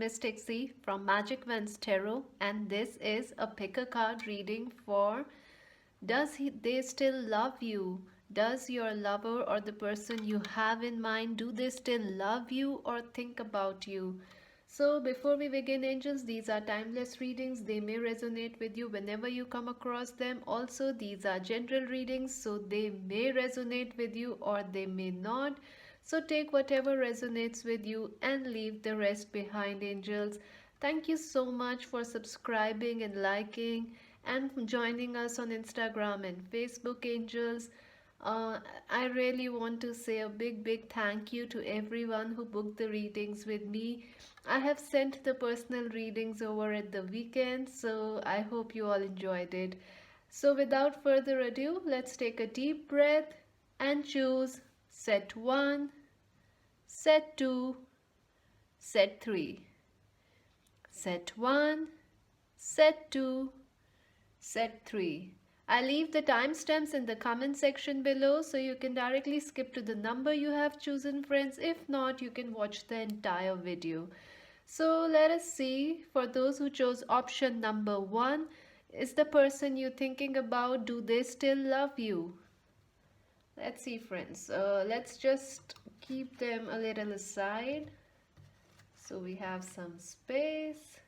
Miss Tixie from Magic Vents Tarot, and this is a pick a card reading for they still love you? Does your lover or the person you have in mind, do they still love you or think about you? So before we begin, angels, these are timeless readings. They may resonate with you whenever you come across them. Also, these are general readings, so they may resonate with you or they may not. So take whatever resonates with you and leave the rest behind, angels. Thank you so much for subscribing and liking and joining us on Instagram and Facebook, angels. I really want to say a big thank you to everyone who booked the readings with me. I have sent the personal readings over at the weekend, so I hope you all enjoyed it. So without further ado, let's take a deep breath and choose set 1, set 2, set 3. Set 1, set 2, set 3. I leave the timestamps in the comment section below so you can directly skip to the number you have chosen, friends. If not, you can watch the entire video. So let us see. For those who chose option number 1, is the person you're thinking about, do they still love you? Let's see, friends. Let's just keep them a little aside so we have some space.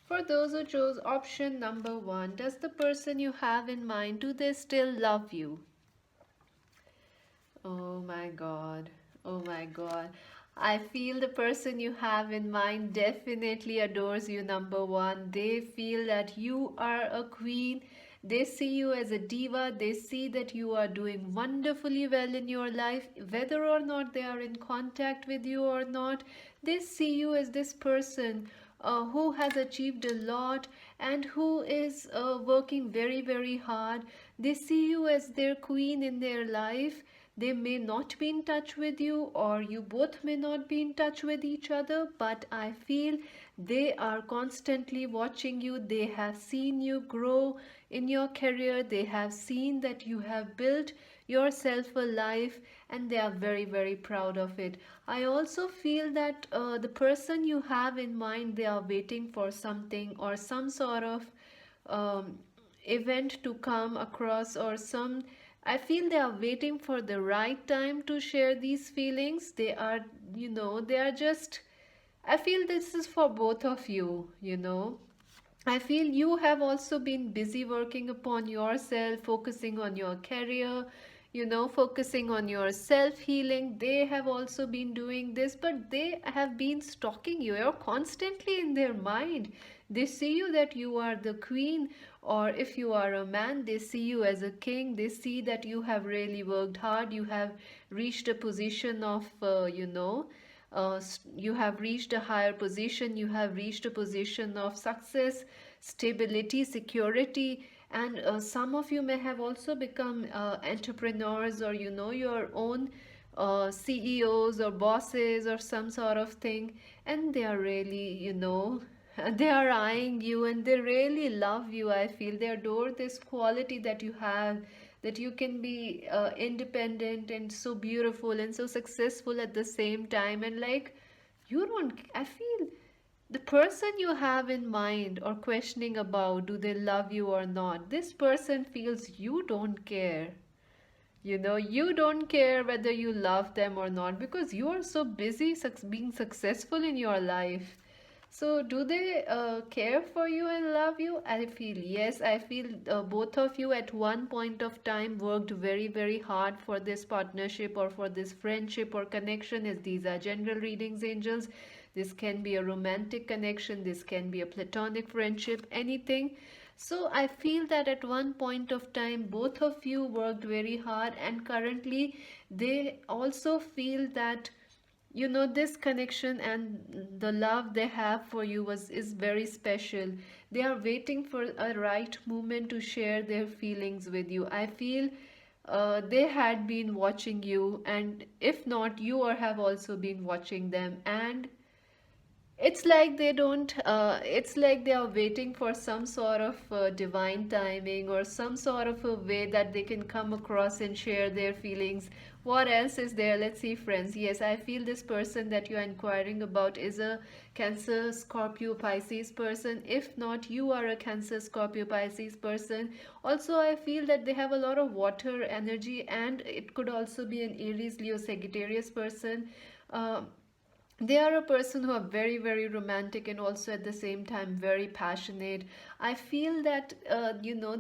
For those who chose option number 1, does the person you have in mind, do they still love you? Oh my God. Oh my God. I feel the person you have in mind definitely adores you, number 1. They feel that you are a queen. They see you as a diva. They see that you are doing wonderfully well in your life. Whether or not they are in contact with you or not, they see you as this person who has achieved a lot and who is working very hard. They see you as their queen in their life. They may not be in touch with you, or you both may not be in touch with each other, but I feel they are constantly watching you. They have seen you grow in your career. They have seen that you have built yourself a life, and they are very proud of it. I also feel that the person you have in mind, they are waiting for something or some sort of um, event to come across, or some, I feel they are waiting for the right time to share these feelings. They are, they are just, I feel this is for both of you. I feel you have also been busy working upon yourself, focusing on your career, focusing on your self healing. They have also been doing this, but they have been stalking you. You're constantly in their mind. They see you that you are the queen, or if you are a man, they see you as a king. They see that you have really worked hard. You have reached a position of, you have reached a higher position, you have reached a position of success, stability, security, and some of you may have also become entrepreneurs, or your own CEOs or bosses or some sort of thing, and they are really, they are eyeing you and they really love you. I feel they adore this quality that you have, that you can be independent and so beautiful and so successful at the same time. And like, you don't, I feel the person you have in mind or questioning about, do they love you or not, this person feels you don't care. You don't care whether you love them or not, because you are so busy being successful in your life. So do they care for you and love you? I feel yes. I feel both of you at one point of time worked very hard for this partnership or for this friendship or connection, as these are general readings, angels. This can be a romantic connection, this can be a platonic friendship, anything. So I feel that at one point of time both of you worked very hard, and currently they also feel that this connection and the love they have for you is very special. They are waiting for a right moment to share their feelings with you. I feel they had been watching you, and if not, you or have also been watching them, and it's like they don't, it's like they are waiting for some sort of divine timing or some sort of a way that they can come across and share their feelings. What else is there? Let's see, friends. Yes, I feel this person that you are inquiring about is a Cancer, Scorpio, Pisces person. If not, you are a Cancer, Scorpio, Pisces person. Also, I feel that they have a lot of water energy, and it could also be an Aries, Leo, Sagittarius person. Uh, they are a person who are very very romantic and also at the same time very passionate. I feel that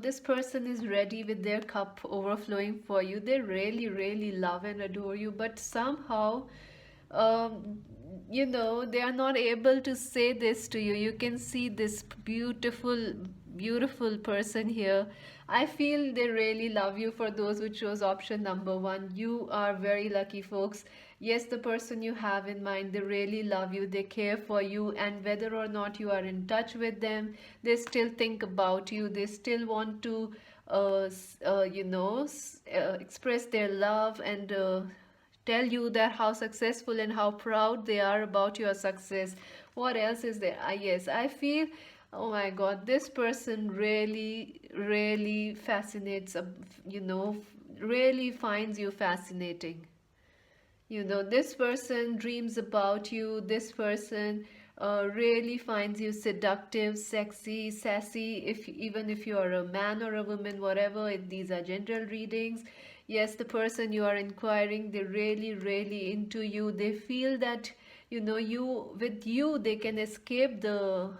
this person is ready with their cup overflowing for you. They really really love and adore you, but somehow um, they are not able to say this to you. You can see this beautiful beautiful person here. I feel they really love you. For those who chose option number one, you are very lucky, folks. Yes, the person you have in mind, they really love you, they care for you, and whether or not you are in touch with them, they still think about you, they still want to express their love and tell you that how successful and how proud they are about your success. What else is there? Yes, I feel, oh my god, this person really really fascinates, really finds you fascinating. This person dreams about you. This person really finds you seductive, sexy, sassy. If even if you are a man or a woman, whatever, these are general readings. Yes, the person you are inquiring, they really really into you. They feel that you they can escape the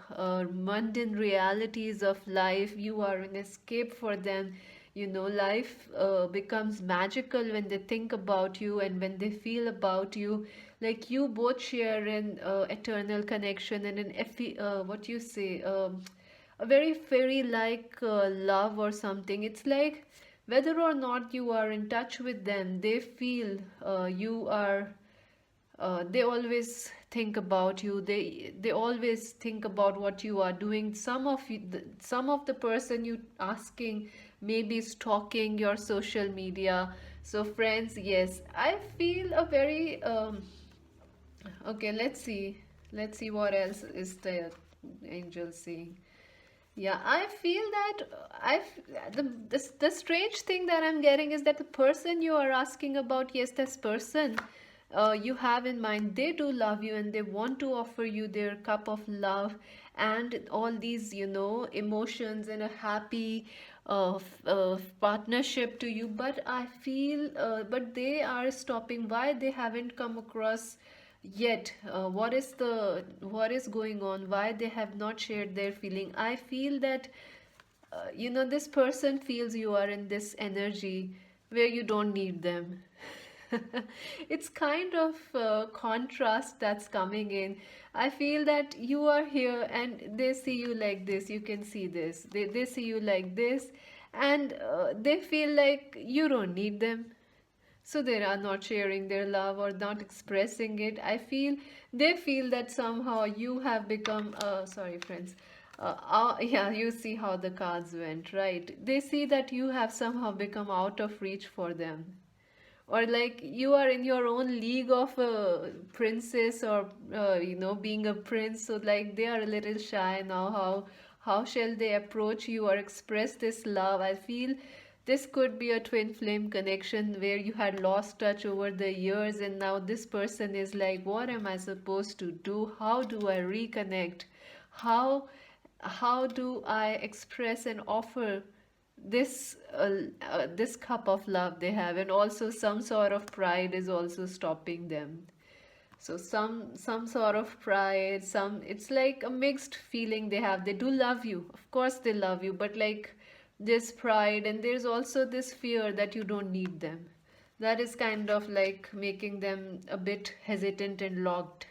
mundane realities of life. You are an escape for them. Life becomes magical when they think about you and when they feel about you. Like, you both share an eternal connection and an what you say, a very fairy like love or something. It's like, whether or not you are in touch with them, they feel you are they always think about you. They always think about what you are doing. Some of the person you asking maybe stalking your social media. So friends, yes, I feel a very okay, let's see what else is the angel saying. Yeah, I feel that the strange thing that I'm getting is that the person you are asking about, yes, this person you have in mind, they do love you and they want to offer you their cup of love and all these, emotions and a happy partnership to you. But I feel, but they are stopping. Why they haven't come across yet? What is going on? Why they have not shared their feeling? I feel that this person feels you are in this energy where you don't need them. It's kind of contrast that's coming in. I feel that you are here and they see you like this. You can see this. They see you like this, and they feel like you don't need them, so they are not sharing their love or not expressing it. I feel they feel that somehow you have become sorry friends, yeah, you see how the cards went, right? They see that you have somehow become out of reach for them, or like you are in your own league of a princess, or being a prince. So like they are a little shy now. How shall they approach you or express this love? I feel this could be a twin flame connection where you had lost touch over the years, and now this person is like, what am I supposed to do? How do I reconnect? How how do I express and offer this cup of love they have? And also some sort of pride is also stopping them. So some sort of pride, some, it's like a mixed feeling they have. They do love you, of course they love you, but like this pride, and there's also this fear that you don't need them. That is kind of like making them a bit hesitant and locked.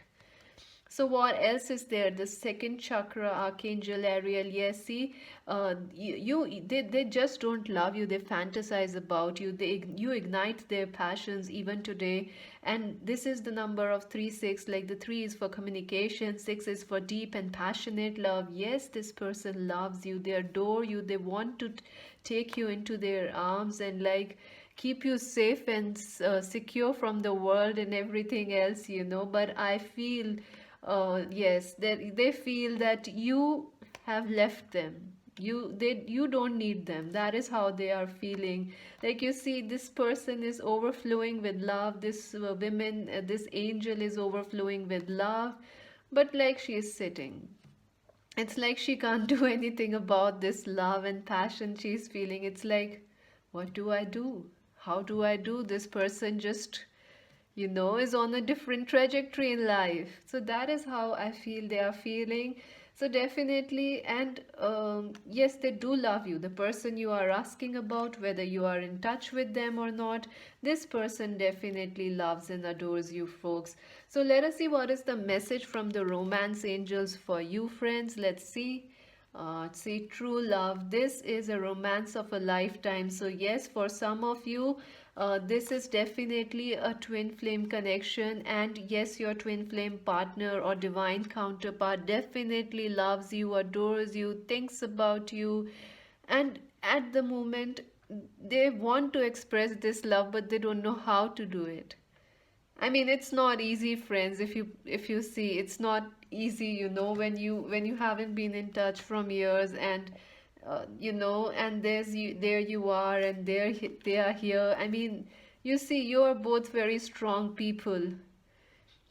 So what else is there? The second chakra, Archangel Ariel. Yes, see, they just don't love you. They fantasize about you. You ignite their passions even today. And this is the number of 3 6. Like the 3 is for communication, 6 is for deep and passionate love. Yes, this person loves you. They adore you. They want to take you into their arms and like keep you safe and secure from the world and everything else. But I feel, yes, they feel that you have left them. You don't need them. That is how they are feeling. Like, you see, this person is overflowing with love. This women, this angel is overflowing with love, but like she is sitting. It's like she can't do anything about this love and passion she's feeling. It's like, what do I do? How do I do? This person just, is on a different trajectory in life. So that is how I feel they are feeling. So definitely, and yes, they do love you. The person you are asking about, whether you are in touch with them or not, this person definitely loves and adores you, folks. So let us see what is the message from the romance angels for you, friends. Let's see. See, true love. This is a romance of a lifetime. So, yes, for some of you, this is definitely a twin flame connection. And yes, your twin flame partner or divine counterpart definitely loves you, adores you, thinks about you. And at the moment, they want to express this love, but they don't know how to do it. I mean, it's not easy, friends. If you see, it's not easy, when you haven't been in touch from years, and and there you are, and they are here. I mean, you see, you are both very strong people,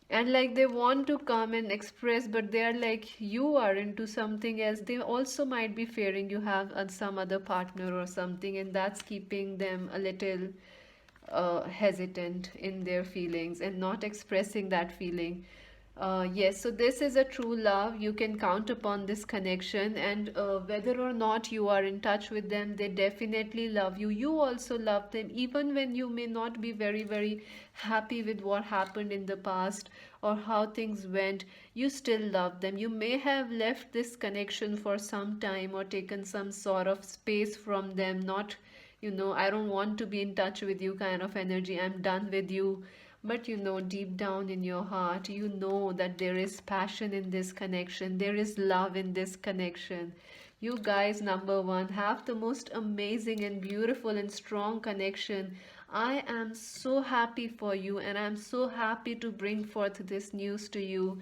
and like they want to come and express, but they are like, you are into something else. They also might be fearing you have some other partner or something, and that's keeping them a little hesitant in their feelings and not expressing that feeling. Yes, so this is a true love. You can count upon this connection, and whether or not you are in touch with them, they definitely love you. You also love them, even when you may not be very, very happy with what happened in the past or how things went. You still love them. You may have left this connection for some time or taken some sort of space from them, not, I don't want to be in touch with you kind of energy. I'm done with you. But deep down in your heart, you know that there is passion in this connection, there is love in this connection. You guys, number one, have the most amazing and beautiful and strong connection. I am so happy for you, and I'm so happy to bring forth this news to you.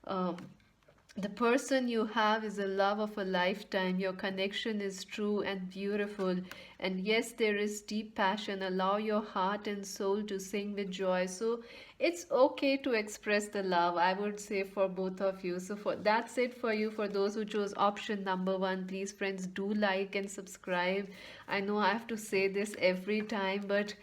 Um, the person you have is a love of a lifetime. Your connection is true and beautiful. And yes, there is deep passion. Allow your heart and soul to sing with joy. So it's okay to express the love, I would say, for both of you. So that's it for you. For those who chose option number one, please, friends, do like and subscribe. I know I have to say this every time, but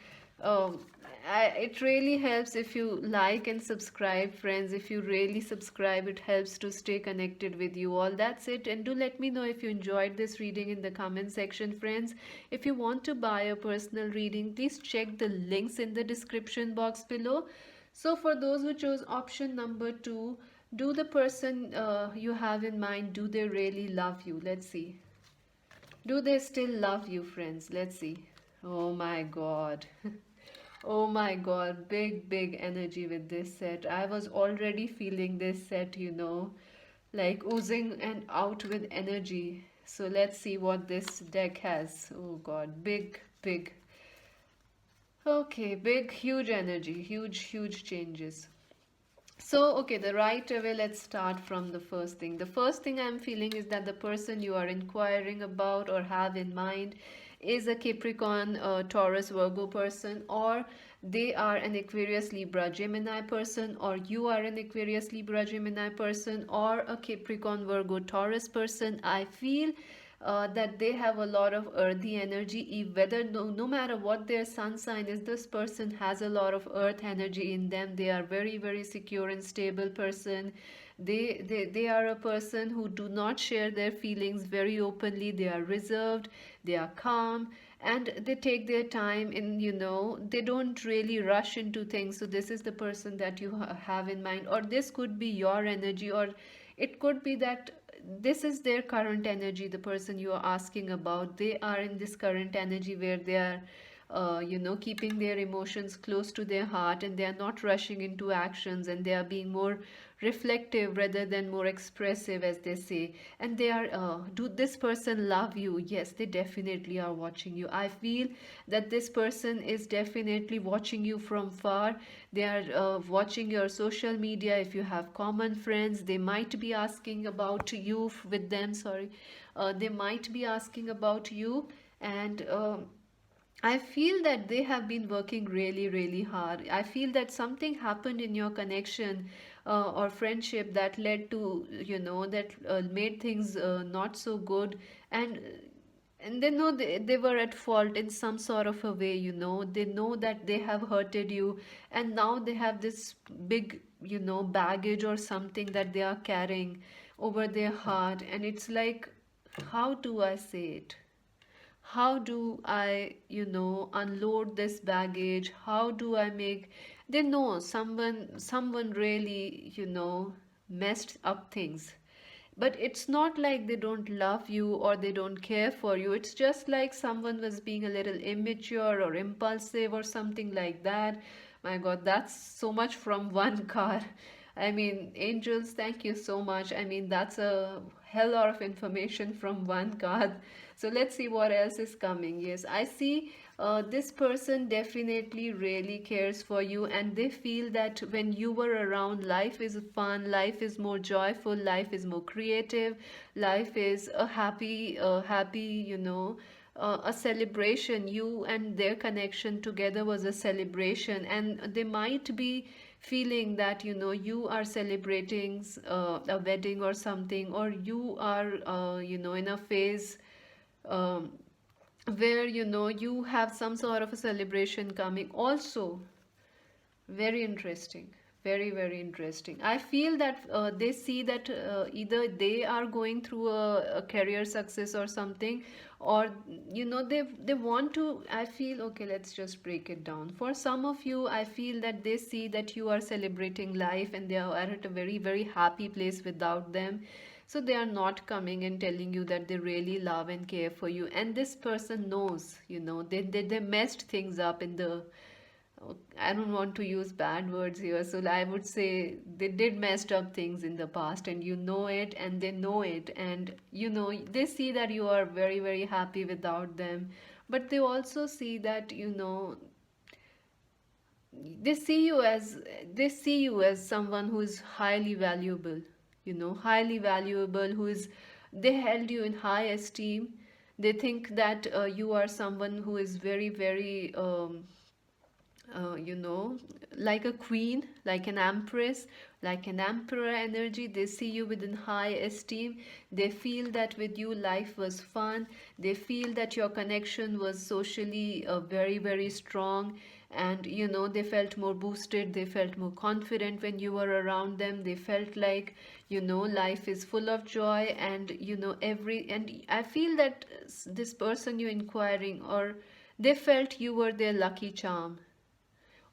um, it really helps if you like and subscribe, friends. If you really subscribe, it helps to stay connected with you all. That's it. And do let me know if you enjoyed this reading in the comment section, friends. If you want to buy a personal reading, please check the links in the description box below. So for those who chose option number two, do the person you have in mind, do they really love you? Let's see. Do they still love you, friends? Let's see. Oh my God. Oh my God, big energy with this set. I was already feeling this set, like oozing and out with energy. So let's see what this deck has. Oh God, big. Okay, big, huge energy, huge changes. So, okay, the right away, let's start from the first thing. The first thing I'm feeling is that the person you are inquiring about or have in mind is a Capricorn, Taurus, Virgo person, or they are an Aquarius, Libra, Gemini person, or you are an Aquarius, Libra, Gemini person, or a Capricorn, Virgo, Taurus person. I feel that they have a lot of earthy energy. Whether no matter what their sun sign is, this person has a lot of earth energy in them. They are very secure and stable person. They are a person who do not share their feelings very openly. They are reserved, they are calm, and they take their time in, they don't really rush into things. So this is the person that you have in mind, or this could be your energy, or it could be that this is their current energy. The person you are asking about, they are in this current energy where they are keeping their emotions close to their heart, and they are not rushing into actions, and they are being more reflective rather than more expressive, as they say. And they are, do this person love you? Yes, they definitely are watching you. I feel that this person is definitely watching you from far. They are watching your social media. If you have common friends, they might be asking about you with them, sorry. They might be asking about you. And I feel that they have been working really, really hard. I feel that something happened in your connection or friendship that led to, that made things not so good. And they know they were at fault in some sort of a way, they know that they have hurted you, and now they have this big, baggage or something that they are carrying over their heart. And it's like, how do I say it? How do I, unload this baggage? How do I make, they know someone really, messed up things. But it's not like they don't love you or they don't care for you. It's just like someone was being a little immature or impulsive or something like that. My God, that's so much from one card. I mean, angels, thank you so much. I mean, that's a hell lot of information from one card. So let's see what else is coming. Yes, I see this person definitely really cares for you, and they feel that when you were around, life is fun, life is more joyful, life is more creative, life is a happy, a celebration. You and their connection together was a celebration, and they might be feeling that, you are celebrating a wedding or something, or you are, in a phase um, where, you have some sort of a celebration coming also. Very interesting. Very, very interesting. I feel that they see that either they are going through a career success or something, or they want to. I feel, okay, let's just break it down. For some of you, I feel that they see that you are celebrating life and they are at a very, very happy place without them. So they are not coming and telling you that they really love and care for you. And this person knows, they messed things up in the, I don't want to use bad words here, so I would say they did messed up things in the past, and you know it, and they know it, and they see that you are very, very happy without them, but they also see that, they see you as someone who is highly valuable, highly valuable, who is, they held you in high esteem. They think that you are someone who is very, very like a queen, like an empress, like an emperor energy. They see you within high esteem. They feel that with you life was fun. They feel that your connection was socially very, very strong. And they felt more boosted, they felt more confident when you were around them. They felt like, life is full of joy, and and I feel that this person you're inquiring, or they felt you were their lucky charm,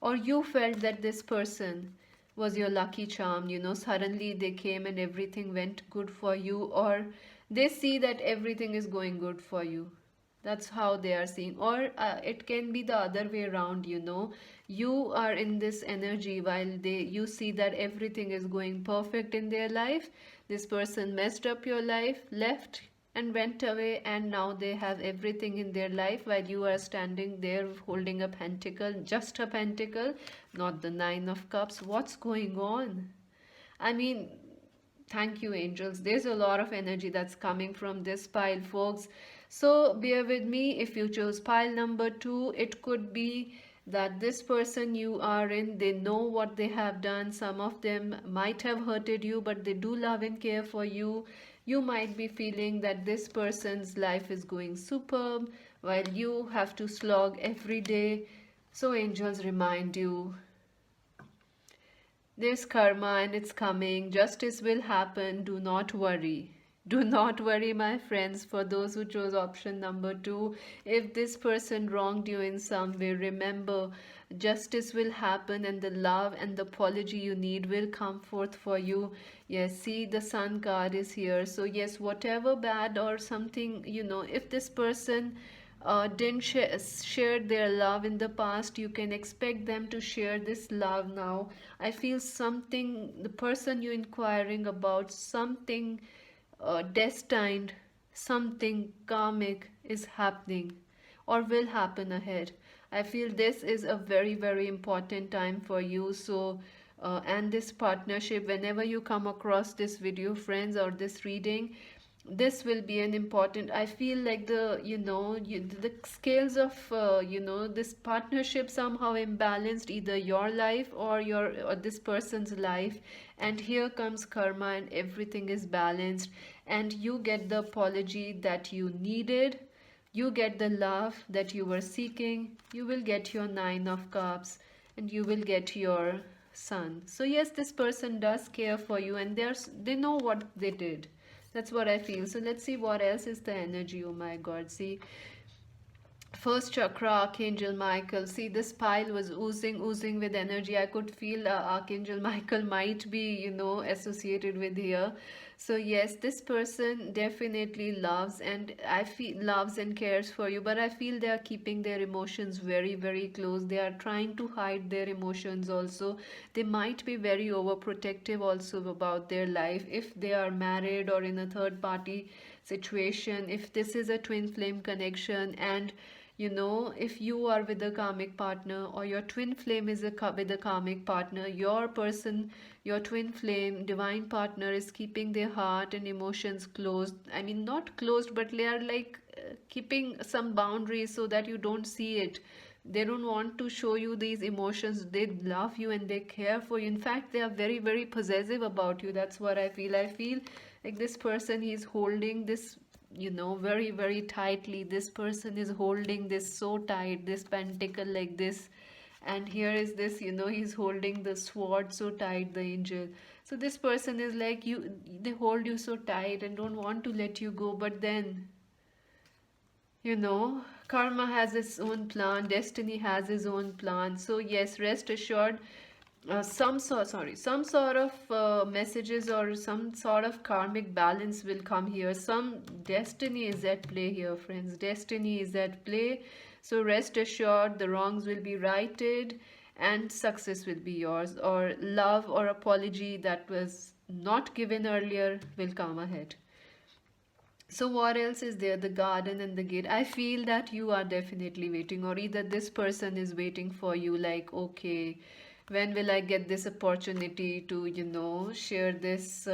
or you felt that this person was your lucky charm, suddenly they came and everything went good for you, or they see that everything is going good for you. That's how they are seeing. Or it can be the other way around, you are in this energy while you see that everything is going perfect in their life. This person messed up your life, left and went away, and now they have everything in their life while you are standing there holding a pentacle, just a pentacle, not the nine of cups. What's going on? I mean, thank you, angels. There's a lot of energy that's coming from this pile, folks. So bear with me. If you chose pile number 2, it could be that this person you are in, they know what they have done. Some of them might have hurted you, but they do love and care for you. You might be feeling that this person's life is going superb while you have to slog every day. So angels remind you, there's karma and it's coming. Justice will happen. Do not worry. Do not worry, my friends. For those who chose option number 2, if this person wronged you in some way, remember, justice will happen, and the love and the apology you need will come forth for you. Yes, see, the sun card is here. So yes, whatever bad or something, if this person didn't share their love in the past, you can expect them to share this love now. I feel something, the person you're inquiring about, something destined, something karmic is happening or will happen ahead. I feel this is a very, very important time for you. So, and this partnership, whenever you come across this video, friends, or this reading, this will be an important. I feel like the scales of this partnership somehow imbalanced either your life or your or this person's life, and here comes karma and everything is balanced, and you get the apology that you needed, you get the love that you were seeking, you will get your Nine of Cups, and you will get your Sun. So yes, this person does care for you, and they know what they did. That's what I feel. So let's see what else is the energy. Oh my God. See, first chakra, Archangel Michael. See, this pile was oozing with energy. I could feel Archangel Michael might be, associated with here. So yes, this person definitely loves, and I feel loves and cares for you, but I feel they are keeping their emotions very, very close. They are trying to hide their emotions also. They might be very overprotective also about their life if they are married or in a third party situation. If this is a twin flame connection, and if you are with a karmic partner, or your twin flame is with a karmic partner, your person, your twin flame divine partner is keeping their heart and emotions closed. I mean, not closed, but they are like keeping some boundaries so that you don't see it. They don't want to show you these emotions. They love you and they care for you. In fact, they are very, very possessive about you. That's what I feel. I feel like this person, he's holding this, very, very tightly. This person is holding this so tight, this pentacle like this. And here is this, he's holding the sword so tight, the angel. So this person is like you, they hold you so tight and don't want to let you go. But then, karma has its own plan, destiny has its own plan. So yes, rest assured, some sort of messages or some sort of karmic balance will come here. Some destiny is at play here, friends. Destiny is at play. So rest assured, the wrongs will be righted and success will be yours, or love or apology that was not given earlier will come ahead. So what else is there? The garden and the gate. I feel that you are definitely waiting, or either this person is waiting for you, like, okay, when will I get this opportunity to, share this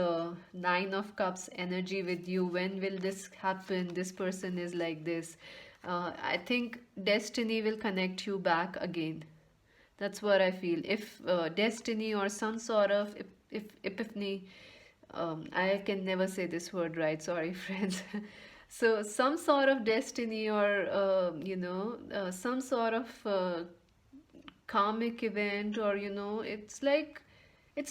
Nine of Cups energy with you? When will this happen? This person is like this. I think destiny will connect you back again. That's what I feel. If destiny or some sort of if epiphany, I can never say this word right, sorry, friends. So, some sort of destiny, or, some sort of karmic event, or, it's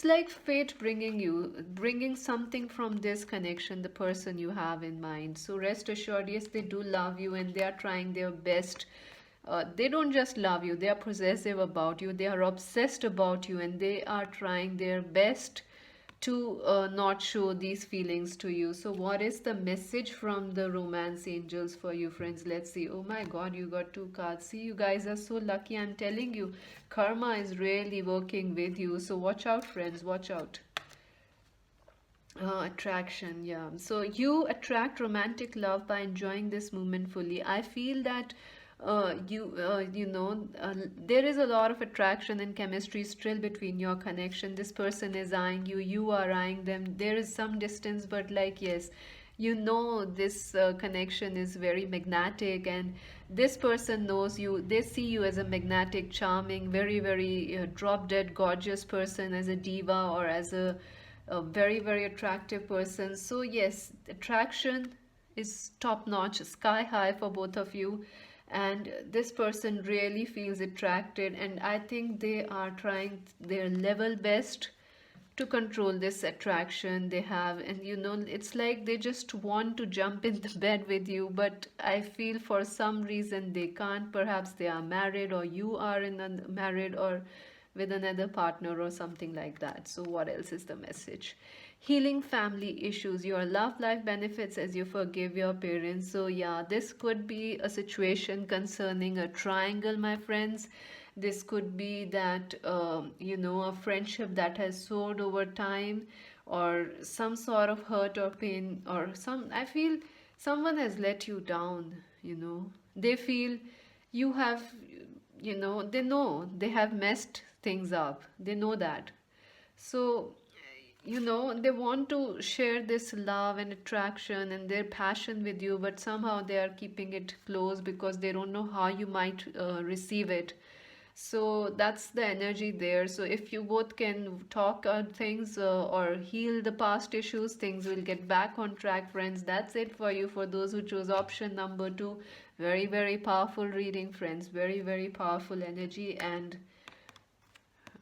like fate bringing something from this connection, the person you have in mind. So, rest assured, yes, they do love you and they are trying their best. They don't just love you, they are possessive about you, they are obsessed about you, and they are trying their best to not show these feelings to you. So what is the message from the romance angels for you, friends? Let's see. Oh my God, you got two cards. See, you guys are so lucky. I'm telling you, karma is really working with you. So watch out, friends, watch out. Attraction, yeah. So you attract romantic love by enjoying this moment fully. I feel that there is a lot of attraction and chemistry still between your connection. This person is eyeing you, you are eyeing them. There is some distance, but like, yes, this connection is very magnetic, and this person knows you. They see you as a magnetic, charming, very, very drop dead gorgeous person, as a diva, or as a very, very attractive person. So yes, attraction is top notch, sky high for both of you, and this person really feels attracted, and I think they are trying their level best to control this attraction they have. And it's like they just want to jump in the bed with you, but I feel for some reason they can't. Perhaps they are married, or you are married, or with another partner or something like that. So what else is the message? Healing family issues. Your love life benefits as you forgive your parents. So yeah, this could be a situation concerning a triangle, my friends. This could be that a friendship that has soared over time, or some sort of hurt or pain, or some, I feel someone has let you down. They feel you have, they know they have messed things up, they know that. So they want to share this love and attraction and their passion with you, but somehow they are keeping it close because they don't know how you might receive it. So that's the energy there. So if you both can talk things or heal the past issues, things will get back on track, friends. That's it for you, for those who chose option number 2. Very, very powerful reading, friends. Very, very powerful energy. And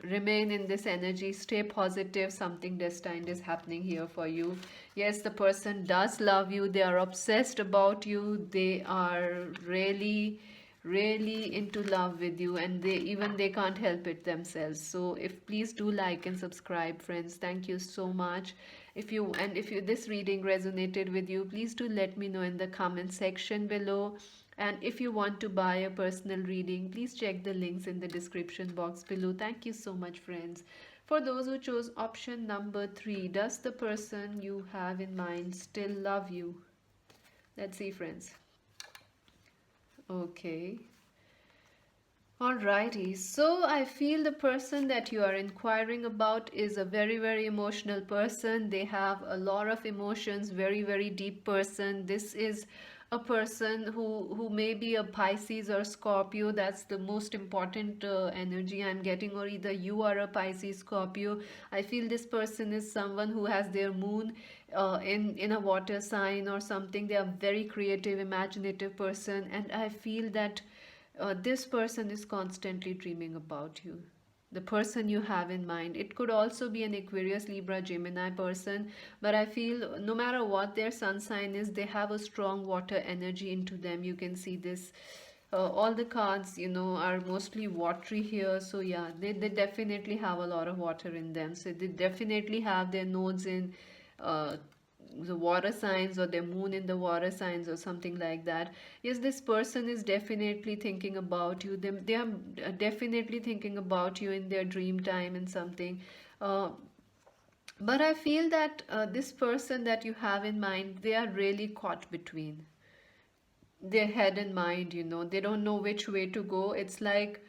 remain in this energy, stay positive, something destined is happening here for you. Yes, the person does love you, they are obsessed about you, they are really really into love with you, and they can't help it themselves. So if please do like and subscribe, friends. Thank you so much. If you this reading resonated with you, please do let me know in the comment section below. And if you want to buy a personal reading, please check the links in the description box below. Thank you so much, friends. For those who chose option number 3, does the person you have in mind still love you? Let's see, friends. Okay. Alrighty, so I feel the person that you are inquiring about is a very, very emotional person. They have a lot of emotions, very, very deep person. This is a person who may be a Pisces or Scorpio. That's the most important energy I'm getting, or either you are a Pisces, Scorpio. I feel this person is someone who has their moon in a water sign or something. They are very creative, imaginative person, and I feel that this person is constantly dreaming about you. The person you have in mind. It could also be an Aquarius, Libra, Gemini person, but I feel no matter what their sun sign is, they have a strong water energy into them. You can see this. All the cards, are mostly watery here. So yeah, they definitely have a lot of water in them. So they definitely have their nodes in uh, the water signs, or their moon in the water signs or something like that. Yes, this person is definitely thinking about you. They are definitely thinking about you in their dream time and something. uh, but I feel that this person that you have in mind, they are really caught between their head and mind. They don't know which way to go. It's like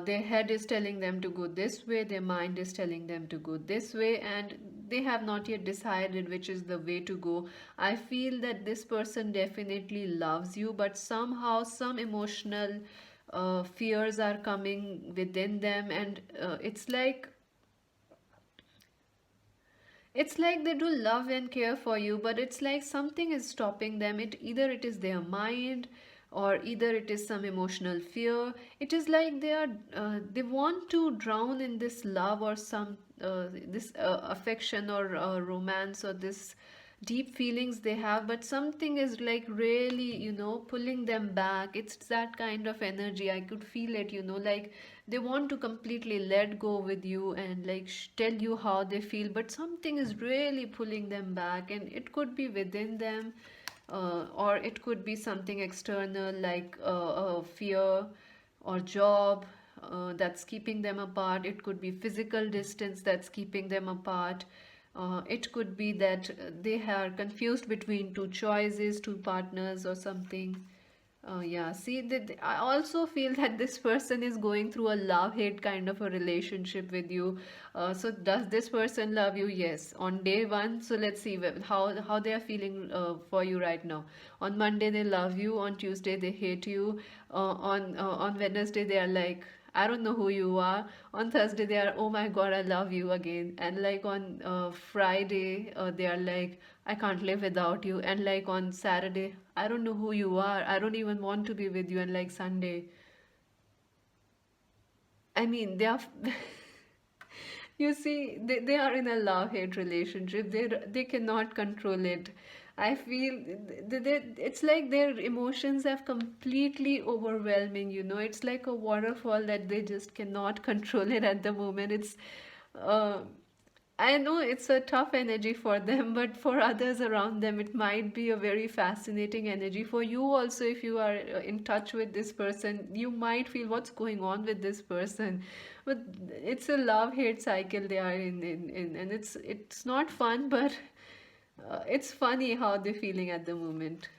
their head is telling them to go this way, their mind is telling them to go this way, and they have not yet decided which is the way to go. I feel that this person definitely loves you, but somehow some emotional fears are coming within them, and it's like they do love and care for you, but it's like something is stopping them. It is their mind, or either it is some emotional fear. It is like they want to drown in this love, or some this affection, or romance, or this deep feelings they have, but something is like really pulling them back. It's that kind of energy. I could feel it, like they want to completely let go with you and like tell you how they feel, but something is really pulling them back, and it could be within them, or it could be something external, like fear or job that's keeping them apart. It could be physical distance that's keeping them apart. It could be that they are confused between two choices, two partners, or something. Yeah, see, I also feel that this person is going through a love-hate kind of a relationship with you. So does this person love you? Yes. On day one, so let's see how they are feeling for you right now. On Monday they love you. On Tuesday they hate you. On Wednesday they are like, I don't know who you are. On Thursday, they are, oh my God, I love you again. And like on Friday, they are like, I can't live without you. And like on Saturday, I don't know who you are. I don't even want to be with you. And like Sunday, I mean, they are. You see, they are in a love-hate relationship. They cannot control it. I feel it's like their emotions have completely overwhelming, it's like a waterfall that they just cannot control it at the moment. Uh, I know it's a tough energy for them, but for others around them, it might be a very fascinating energy. For you also, if you are in touch with this person, you might feel what's going on with this person. But it's a love-hate cycle they are in, and it's not fun, but it's funny how they're feeling at the moment.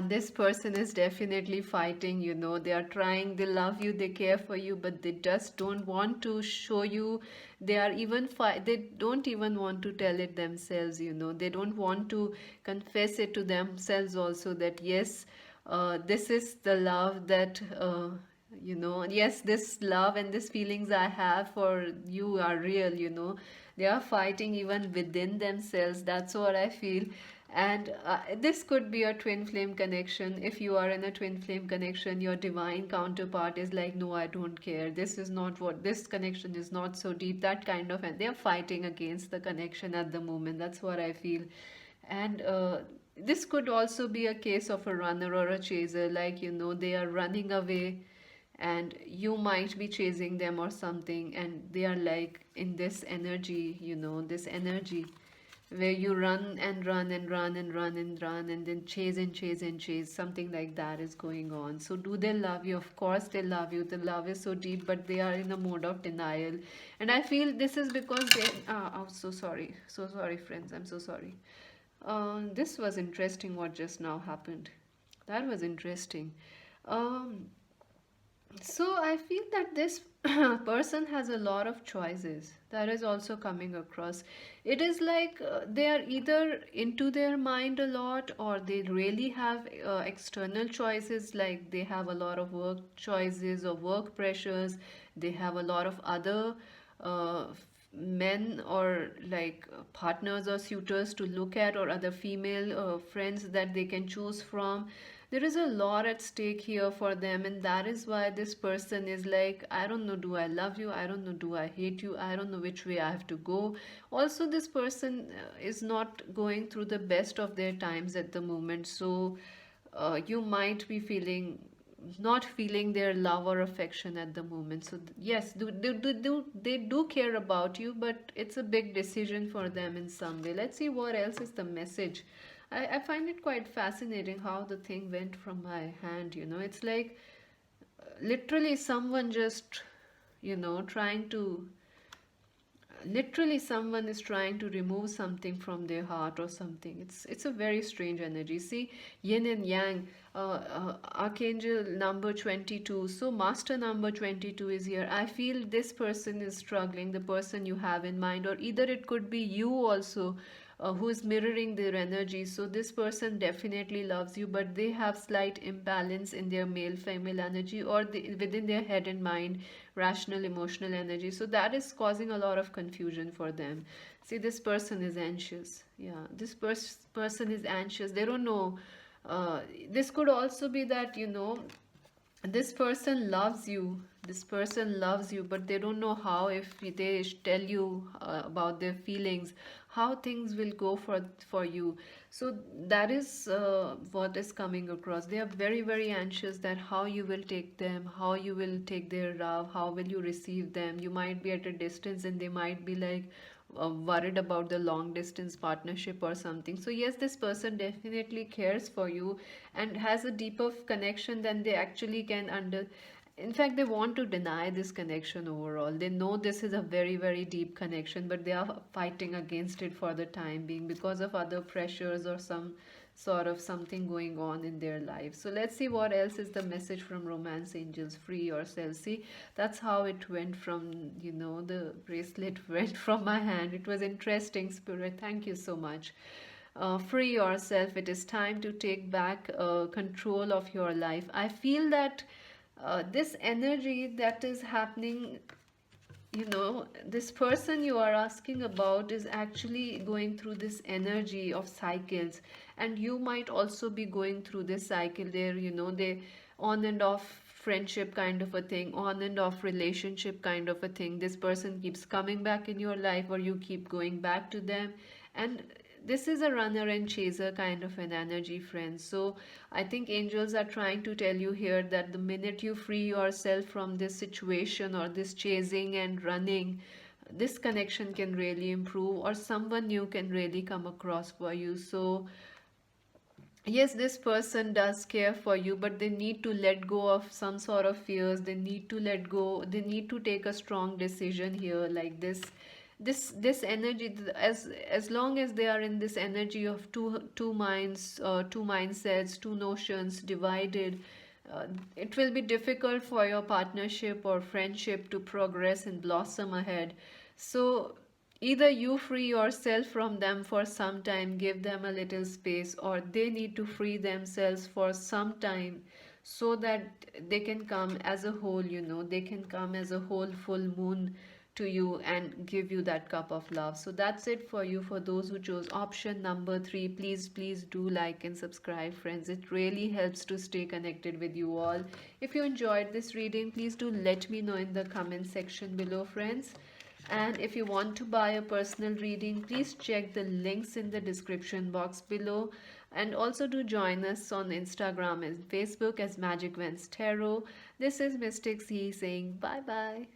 This person is definitely fighting, they are trying, they love you, they care for you, but they just don't want to show you. They are even they don't even want to tell it themselves, they don't want to confess it to themselves also that yes, this is the love that yes, this love and these feelings I have for you are real. They are fighting even within themselves. That's what I feel. And this could be a twin flame connection. If you are in a twin flame connection, your divine counterpart is like, no, I don't care. This is not what, this connection is not so deep, that kind of, and they're fighting against the connection at the moment. That's what I feel. And this could also be a case of a runner or a chaser, like, they are running away and you might be chasing them or something, and they are like in this energy, this energy where you run and run and run and run and run and then chase and chase and chase. Something like that is going on. So do they love you? Of course they love you. The love is so deep, but they are in a mode of denial. And I feel this is because they oh, so sorry, so sorry friends, I'm so sorry. This was interesting what just now happened. That was interesting. um so I feel that this person has a lot of choices. That is also coming across. It is like they are either into their mind a lot, or they really have external choices, like they have a lot of work choices or work pressures. They have a lot of other uh, men or like partners or suitors to look at, or other female friends that they can choose from. There is a lot at stake here for them, and that is why this person is like, I don't know, do I love you, I don't know, do I hate you, I don't know which way I have to go. Also, this person is not going through the best of their times at the moment, so you might be feeling, not feeling their love or affection at the moment. So yes, they do care about you, but it's a big decision for them in some way. Let's see what else is the message. I find it quite fascinating how the thing went from my hand. It's like literally someone just, trying to, literally someone is trying to remove something from their heart or something. It's a very strange energy. See, yin and yang, archangel number 22, so master number 22 is here. I feel this person is struggling, the person you have in mind, or either it could be you also, who is mirroring their energy. So this person definitely loves you, but they have slight imbalance in their male female energy, or within their head and mind, rational emotional energy. So that is causing a lot of confusion for them. See, this person is anxious. Yeah, this person is anxious. They don't know. This could also be that, this person loves you, this person loves you, but they don't know how. If they tell you about their feelings, how things will go for you. So that is what is coming across. They are very very anxious that how you will take them, how you will take their love, how will you receive them. You might be at a distance and they might be like worried about the long distance partnership or something. So yes, this person definitely cares for you and has a deeper connection than they actually can under. In fact, they want to deny this connection overall. They know this is a very very deep connection, but they are fighting against it for the time being because of other pressures or some sort of something going on in their life. So let's see what else is the message from romance angels. Free yourself. See, that's how it went from, the bracelet went from my hand. It was interesting, spirit. Thank you so much. Free yourself. It is time to take back control of your life. I feel that this energy that is happening, this person you are asking about is actually going through this energy of cycles, and you might also be going through this cycle there. They on and off friendship kind of a thing, on and off relationship kind of a thing. This person keeps coming back in your life, or you keep going back to them, and this is a runner and chaser kind of an energy, friends. So I think angels are trying to tell you here that the minute you free yourself from this situation or this chasing and running, this connection can really improve, or someone new can really come across for you. So yes, this person does care for you, but they need to let go of some sort of fears. They need to let go, they need to take a strong decision here, like this energy, as long as they are in this energy of two minds, two mindsets, two notions divided, it will be difficult for your partnership or friendship to progress and blossom ahead. So either you free yourself from them for some time, give them a little space, or they need to free themselves for some time so that they can come as a whole, they can come as a whole full moon to you and give you that cup of love. So that's it for you. For those who chose option number 3, please do like and subscribe, friends. It really helps to stay connected with you all. If you enjoyed this reading, please do let me know in the comment section below, friends. And if you want to buy a personal reading, please check the links in the description box below. And also do join us on Instagram and Facebook as Magic Vents Tarot. This is Mystic C saying bye bye.